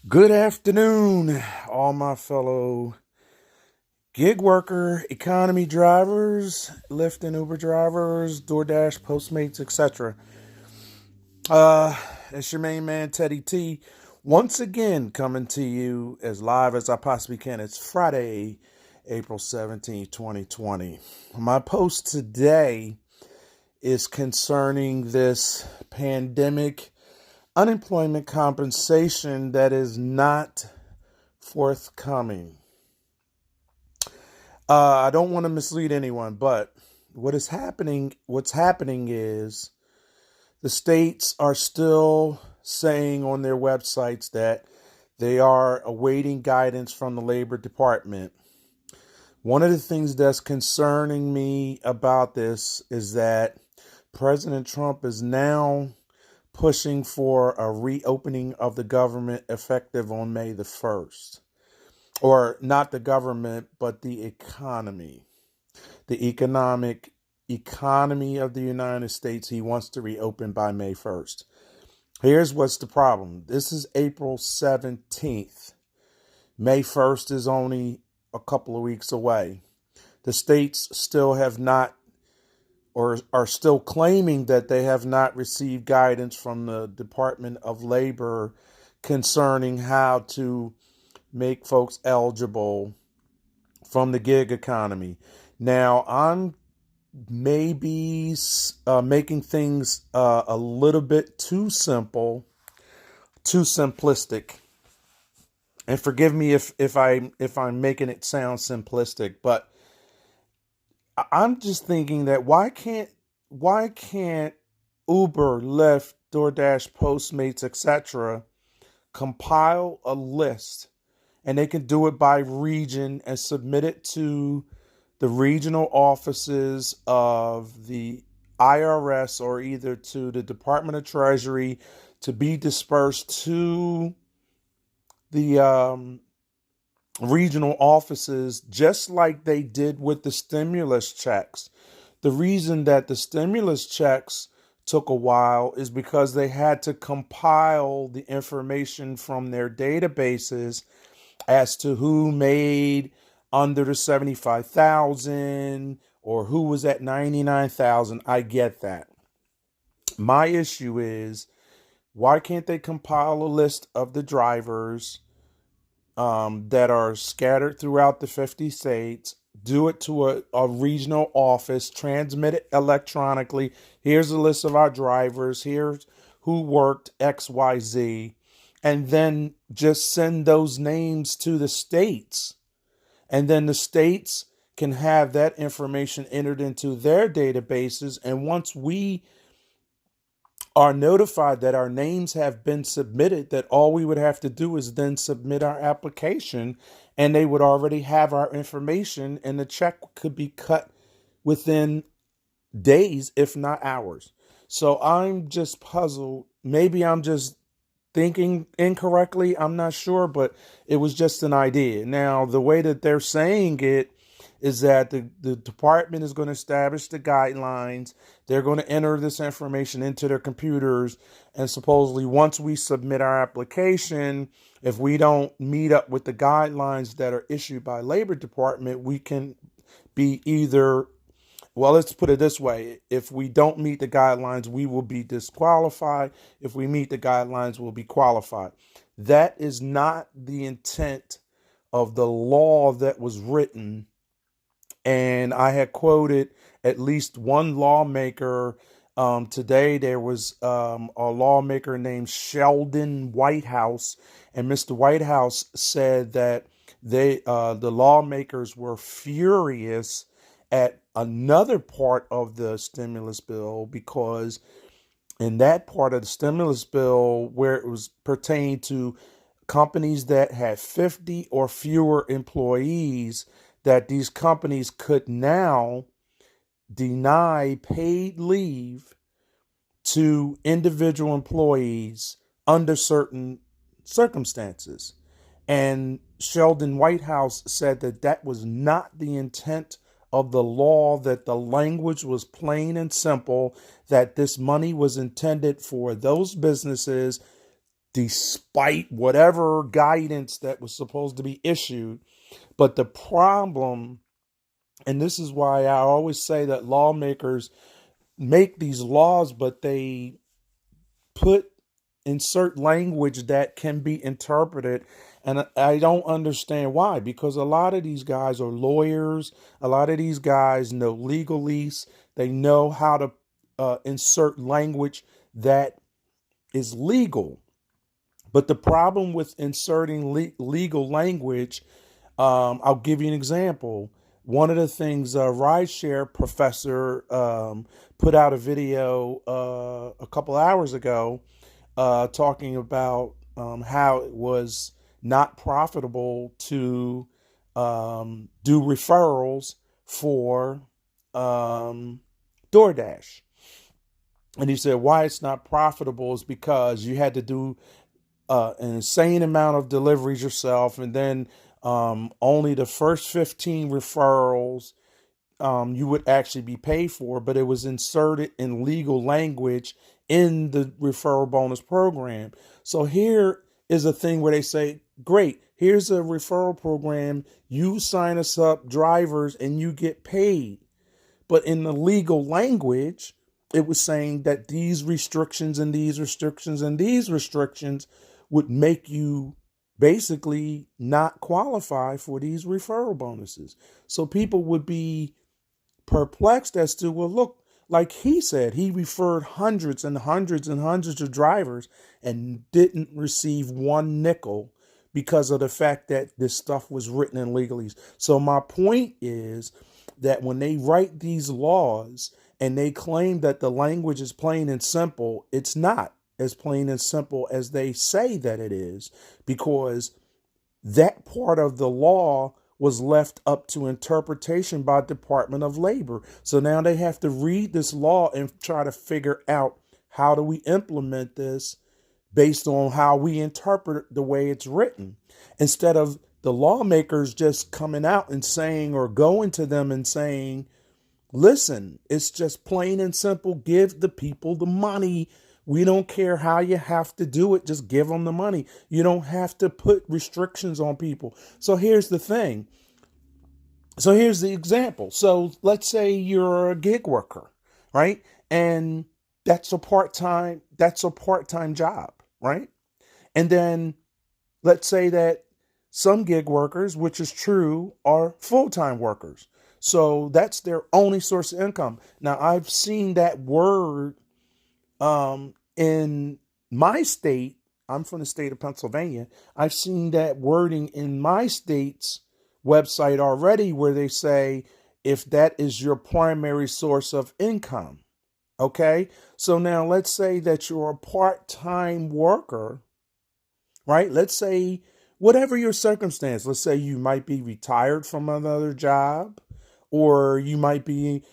Good afternoon, all my fellow gig worker, economy drivers, Lyft and Uber drivers, DoorDash, Postmates, etc. Uh, it's your main man, Teddy T, once again coming to you as live as I possibly can. It's Friday, April 17th, 2020. My post today is concerning this pandemic unemployment compensation that is not forthcoming. I don't want to mislead anyone, but what's happening is the states are still saying on their websites that they are awaiting guidance from the Labor Department. One of the things that's concerning me about this is that President Trump is now pushing for a reopening of the government effective on May the 1st. Or not the government, but the economy. The economy of the United States, he wants to reopen by May 1st. Here's what's the problem. This is April 17th. May 1st is only a couple of weeks away. The states still have not, or are still claiming that they have not received guidance from the Department of Labor concerning how to make folks eligible from the gig economy. Now, I'm maybe making things a little bit too simple, too simplistic. And forgive me if I'm making it sound simplistic, but I'm just thinking that why can't Uber, Lyft, DoorDash, Postmates, etc. compile a list, and they can do it by region and submit it to the regional offices of the IRS or either to the Department of Treasury to be dispersed to the regional offices, just like they did with the stimulus checks. The reason that the stimulus checks took a while is because they had to compile the information from their databases as to who made under the 75,000 or who was at 99,000. I get that. My issue is, why can't they compile a list of the drivers that are scattered throughout the 50 states, do it to a regional office, transmit it electronically. Here's a list of our drivers. Here's who worked XYZ. And then just send those names to the states. And then the states can have that information entered into their databases. And once we are notified that our names have been submitted, that all we would have to do is then submit our application, and they would already have our information, and the check could be cut within days, if not hours. So I'm just puzzled. Maybe I'm just thinking incorrectly. I'm not sure, but it was just an idea. Now, the way that they're saying it is that the department is going to establish the guidelines. They're going to enter this information into their computers. And supposedly, once we submit our application, if we don't meet up with the guidelines that are issued by Labor Department, we can be either, well, let's put it this way. If we don't meet the guidelines, we will be disqualified. If we meet the guidelines, we'll be qualified. That is not the intent of the law that was written. And I had quoted at least one lawmaker. Today, there was a lawmaker named Sheldon Whitehouse. And Mr. Whitehouse said that the lawmakers were furious at another part of the stimulus bill, because in that part of the stimulus bill where it was pertained to companies that had 50 or fewer employees, that these companies could now deny paid leave to individual employees under certain circumstances. And Sheldon Whitehouse said that that was not the intent of the law, that the language was plain and simple, that this money was intended for those businesses despite whatever guidance that was supposed to be issued. But the problem, and this is why I always say that lawmakers make these laws, but they insert language that can be interpreted. And I don't understand why, because a lot of these guys are lawyers. A lot of these guys know legalese. They know how to insert language that is legal. But the problem with inserting legal language, I'll give you an example. One of the things rideshare professor put out a video a couple hours ago talking about how it was not profitable to do referrals for DoorDash. And he said why it's not profitable is because you had to do an insane amount of deliveries yourself, and then only the first 15 referrals you would actually be paid for, but it was inserted in legal language in the referral bonus program. So here is a thing where they say, great, here's a referral program, you sign us up drivers and you get paid. But in the legal language, it was saying that these restrictions and these restrictions and these restrictions would make you basically not qualify for these referral bonuses. So people would be perplexed as to, well, look, like he said, he referred hundreds and hundreds and hundreds of drivers and didn't receive one nickel because of the fact that this stuff was written in legalese. So my point is that when they write these laws and they claim that the language is plain and simple, it's not as plain and simple as they say that it is, because that part of the law was left up to interpretation by Department of Labor. So now they have to read this law and try to figure out, how do we implement this based on how we interpret the way it's written, instead of the lawmakers just coming out and saying, or going to them and saying, listen, it's just plain and simple. Give the people the money. We don't care how you have to do it. Just give them the money. You don't have to put restrictions on people. So here's the thing. So here's the example. So let's say you're a gig worker, right? And that's a part-time job, right? And then let's say that some gig workers, which is true, are full-time workers. So that's their only source of income. Now, I've seen that word in my state. I'm from the state of Pennsylvania. I've seen that wording in my state's website already, where they say, if that is your primary source of income. Okay. So now let's say that you're a part-time worker, right? Let's say whatever your circumstance, let's say you might be retired from another job, or you might be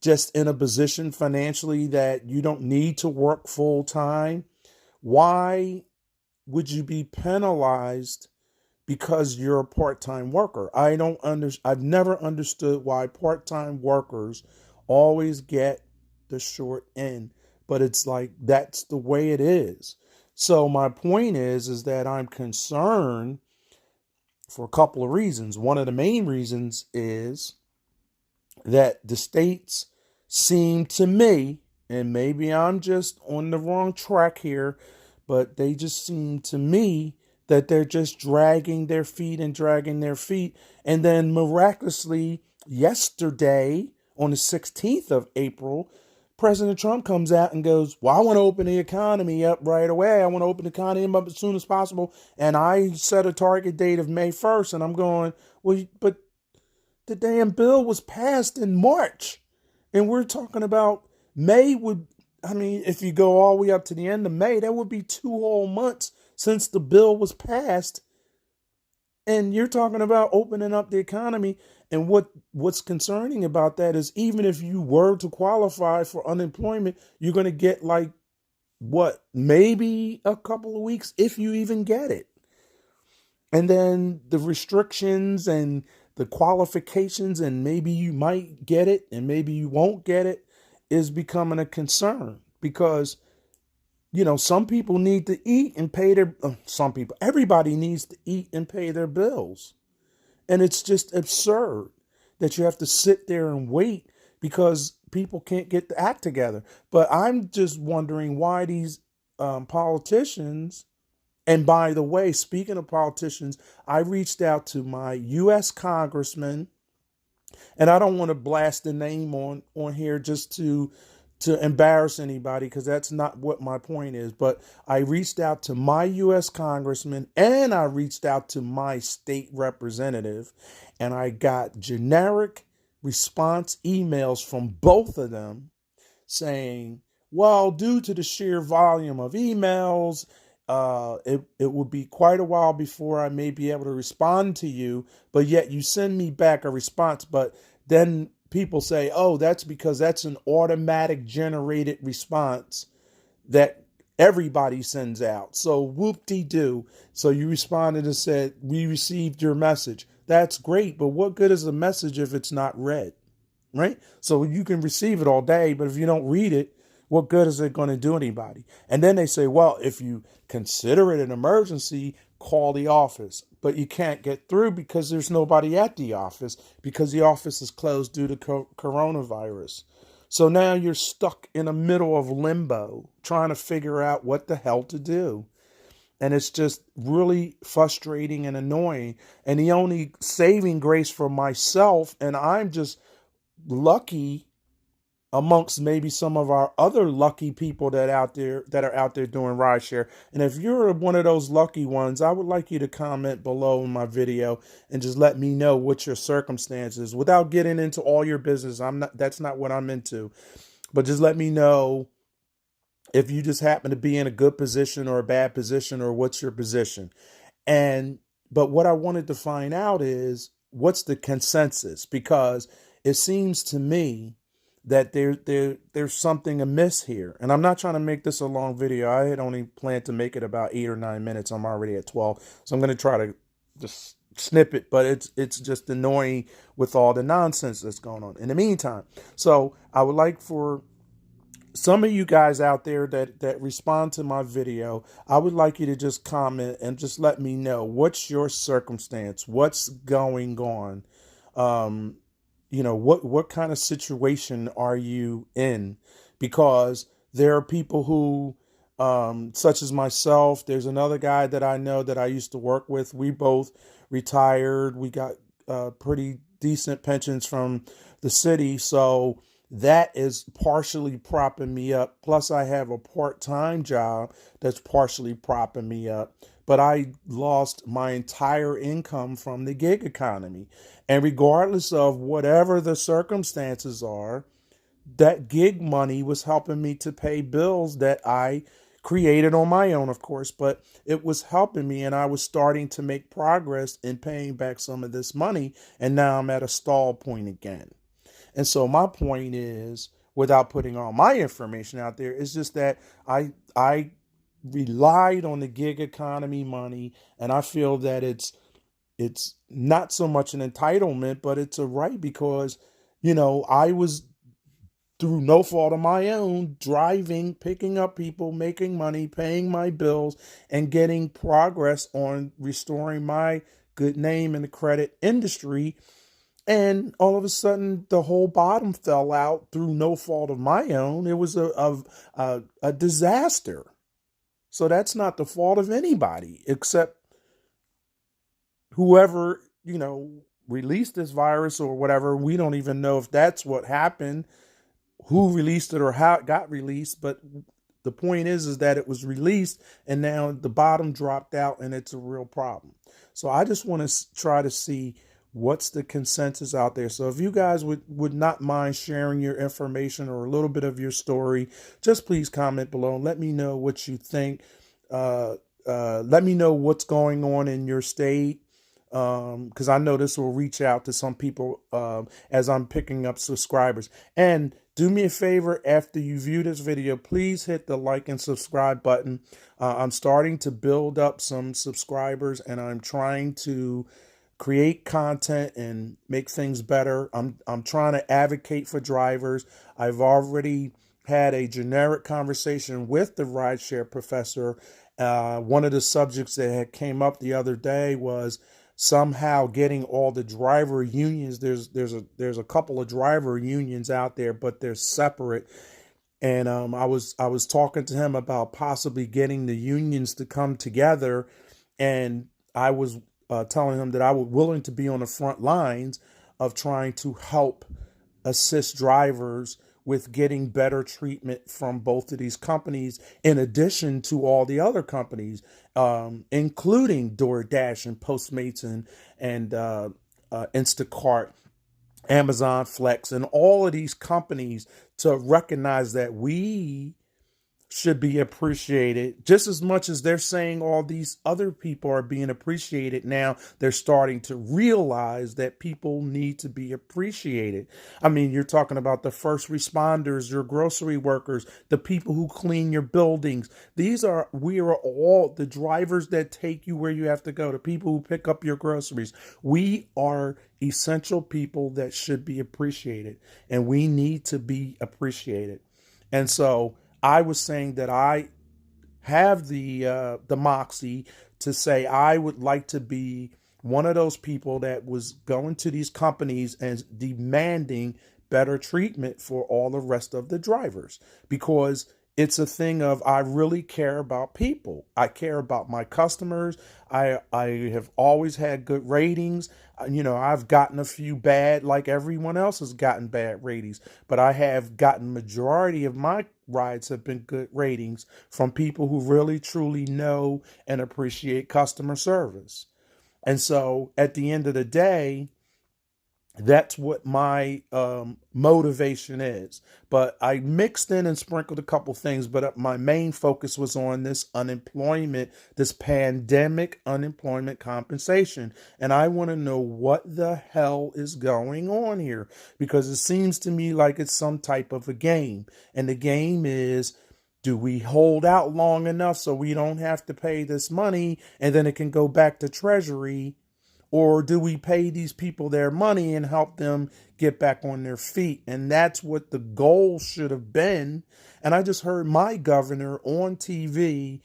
just in a position financially that you don't need to work full time. Why would you be penalized because you're a part-time worker? I've never understood why part-time workers always get the short end, but it's like, that's the way it is. So my point is that I'm concerned for a couple of reasons. One of the main reasons is that the states seem to me, and maybe I'm just on the wrong track here, but they just seem to me that they're just dragging their feet. And then miraculously, yesterday, on the 16th of April, President Trump comes out and goes, well, I want to open the economy up right away. I want to open the economy up as soon as possible. And I set a target date of May 1st. And I'm going, well, but the damn bill was passed in March. And we're talking about May if you go all the way up to the end of May, that would be 2 whole months since the bill was passed. And you're talking about opening up the economy. And what's concerning about that is, even if you were to qualify for unemployment, you're going to get maybe a couple of weeks, if you even get it. And then the restrictions and the qualifications, and maybe you might get it and maybe you won't get it, is becoming a concern, because Some people need to eat and pay their, some people, everybody needs to eat and pay their bills. And it's just absurd that you have to sit there and wait because people can't get the act together. But I'm just wondering why these politicians, and by the way, speaking of politicians, I reached out to my U.S. congressman, and I don't want to blast the name on here just to embarrass anybody because that's not what my point is. But I reached out to my U.S. congressman and I reached out to my state representative, and I got generic response emails from both of them saying, well, due to the sheer volume of emails, it would be quite a while before I may be able to respond to you, but yet you send me back a response. But then people say, oh, that's because that's an automatic generated response that everybody sends out. So whoop-de-doo. So you responded and said, we received your message. That's great, but what good is a message if it's not read? Right? So you can receive it all day, but if you don't read it, what good is it going to do anybody? And then they say, well, if you consider it an emergency, call the office. But you can't get through because there's nobody at the office because the office is closed due to coronavirus. So now you're stuck in the middle of limbo trying to figure out what the hell to do. And it's just really frustrating and annoying. And the only saving grace for myself, and I'm just lucky amongst maybe some of our other lucky people that are out there doing rideshare. And if you're one of those lucky ones, I would like you to comment below in my video and just let me know what your circumstances, without getting into all your business. That's not what I'm into, but just let me know if you just happen to be in a good position or a bad position, or what's your position. But what I wanted to find out is what's the consensus, because it seems to me that there's something amiss here. And I'm not trying to make this a long video. I had only planned to make it about 8 or 9 minutes. I'm already at 12. So I'm going to try to just snip it, but it's just annoying with all the nonsense that's going on. In the meantime, so I would like for some of you guys out there that respond to my video, I would like you to just comment and just let me know what's your circumstance, what's going on. What kind of situation are you in? Because there are people who, such as myself, there's another guy that I know that I used to work with. We both retired. We got pretty decent pensions from the city. So that is partially propping me up. Plus, I have a part-time job that's partially propping me up. But I lost my entire income from the gig economy. And regardless of whatever the circumstances are, that gig money was helping me to pay bills that I created on my own, of course, but it was helping me, and I was starting to make progress in paying back some of this money. And now I'm at a stall point again. And so my point is, without putting all my information out there, is just that I relied on the gig economy money, and I feel that it's not so much an entitlement, but it's a right, because I was, through no fault of my own, driving, picking up people, making money, paying my bills, and getting progress on restoring my good name in the credit industry. And all of a sudden, the whole bottom fell out through no fault of my own. It was a disaster. So that's not the fault of anybody except whoever, released this virus or whatever. We don't even know if that's what happened, who released it or how it got released. But the point is that it was released, and now the bottom dropped out, and it's a real problem. So I just want to try to see what's the consensus out there. So if you guys would not mind sharing your information or a little bit of your story, just please comment below and let me know what you think. Let me know what's going on in your state, because I know this will reach out to some people as I'm picking up subscribers. And do me a favor, after you view this video, please hit the like and subscribe button. I'm starting to build up some subscribers, and I'm trying to create content and make things better. I'm trying to advocate for drivers. I've already had a generic conversation with the rideshare professor. One of the subjects that had came up the other day was somehow getting all the driver unions. There's a couple of driver unions out there, but they're separate. And I was talking to him about possibly getting the unions to come together, and I was telling him that I was willing to be on the front lines of trying to help assist drivers with getting better treatment from both of these companies, in addition to all the other companies, including DoorDash and Postmates and Instacart, Amazon Flex, and all of these companies, to recognize that we should be appreciated just as much as they're saying all these other people are being appreciated. Now they're starting to realize that people need to be appreciated. I mean, you're talking about the first responders, your grocery workers, the people who clean your buildings. We are all the drivers that take you where you have to go, the people who pick up your groceries. We are essential people that should be appreciated, and we need to be appreciated. And so I was saying that I have the moxie to say I would like to be one of those people that was going to these companies and demanding better treatment for all the rest of the drivers, because it's a thing of, I really care about people. I care about my customers. I have always had good ratings. I've gotten a few bad, like everyone else has gotten bad ratings, but I have gotten majority of my rides have been good ratings from people who really truly know and appreciate customer service. And so at the end of the day, that's what my motivation is. But I mixed in and sprinkled a couple things, but my main focus was on this unemployment, this pandemic unemployment compensation. And I want to know what the hell is going on here, because it seems to me like it's some type of a game. And the game is, do we hold out long enough so we don't have to pay this money and then it can go back to Treasury? Or do we pay these people their money and help them get back on their feet? And that's what the goal should have been. And I just heard my governor on TV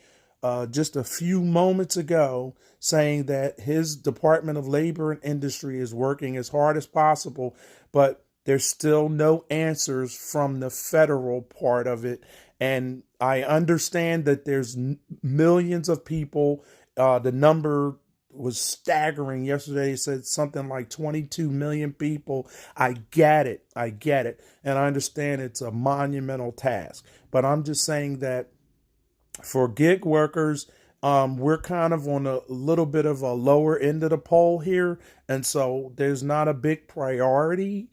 just a few moments ago saying that his Department of Labor and Industry is working as hard as possible, but there's still no answers from the federal part of it. And I understand that there's millions of people. The number was staggering yesterday. It said something like 22 million people. I get it. And I understand it's a monumental task. But I'm just saying that for gig workers, we're kind of on a little bit of a lower end of the pole here. And so there's not a big priority,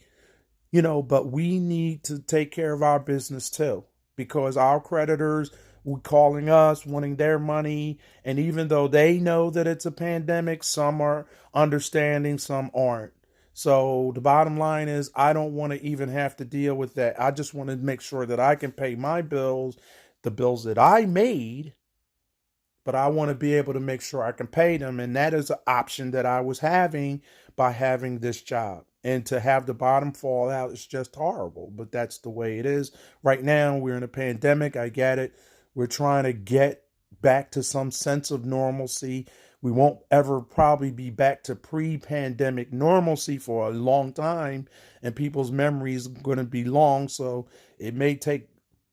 but we need to take care of our business too, because our creditors were calling us, wanting their money. And even though they know that it's a pandemic, some are understanding, some aren't. So the bottom line is, I don't want to even have to deal with that. I just want to make sure that I can pay my bills, the bills that I made, but I want to be able to make sure I can pay them. And that is an option that I was having by having this job. And to have the bottom fall out is just horrible, but that's the way it is. Right now, we're in a pandemic. I get it. We're trying to get back to some sense of normalcy. We won't ever probably be back to pre-pandemic normalcy for a long time, and people's memories are going to be long. So it may take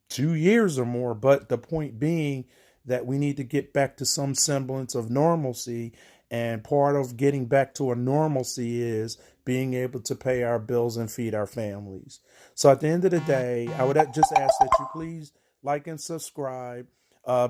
2 years or more, but the point being that we need to get back to some semblance of normalcy. And part of getting back to a normalcy is being able to pay our bills and feed our families. So at the end of the day, I would just ask that you please like and subscribe.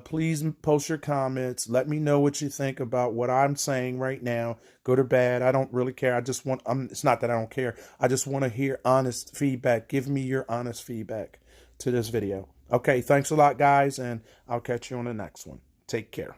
Please post your comments. Let me know what you think about what I'm saying right now, good or bad. I don't really care. It's not that I don't care. I just want to hear honest feedback. Give me your honest feedback to this video. Okay, thanks a lot, guys, and I'll catch you on the next one. Take care.